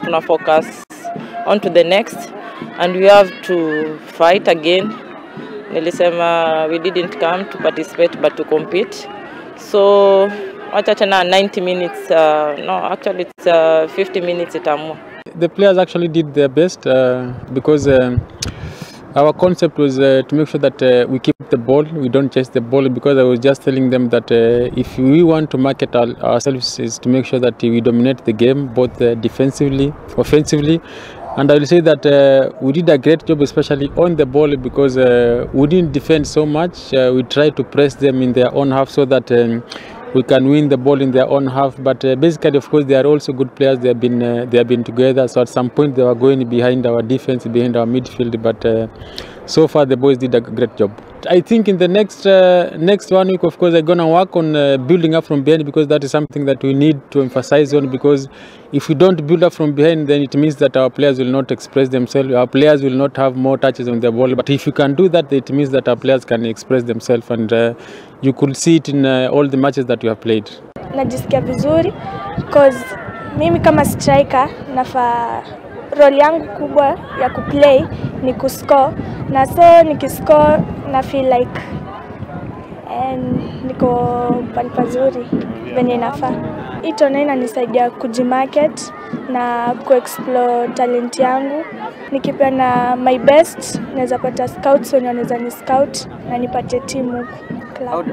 tuna focus on to the next, and we have to fight again. Nilisema we didn't come to participate but to compete. So wacha tena 90 minutes, no, actually it's 50 minutes itamu. The players actually did their best because our concept was to make sure that we keep the ball, we don't chase the ball, because I was just telling them that if we want to market ourselves is to make sure that we dominate the game, both defensively, offensively. And I will say that we did a great job, especially on the ball, because we didn't defend so much. We tried to press them in their own half so that we can win the ball in their own half. But basically, of course, they are also good players. They have been together. So at some point, they were going behind our defense, behind our midfield. But so far, the boys did a great job. I think in the next 1 week, of course, I'm gonna work on building up from behind, because that is something that we need to emphasize on. Because if we don't build up from behind, then it means that our players will not express themselves. Our players will not have more touches on the ball. But if you can do that, it means that our players can express themselves, and you could see it in all the matches that you have played. Najisikia vizuri because mimi kama striker nafa role yangu kubwa ya kuplay ni kuscore, na so nikiscore na feel like niko pazuri venye nafaa. Hii tournament inanisaidia kujimarket na kuexplore talent yangu. Nikipewa na my best naweza pata scouts wenye wanaweza ni scout na nipate timu club.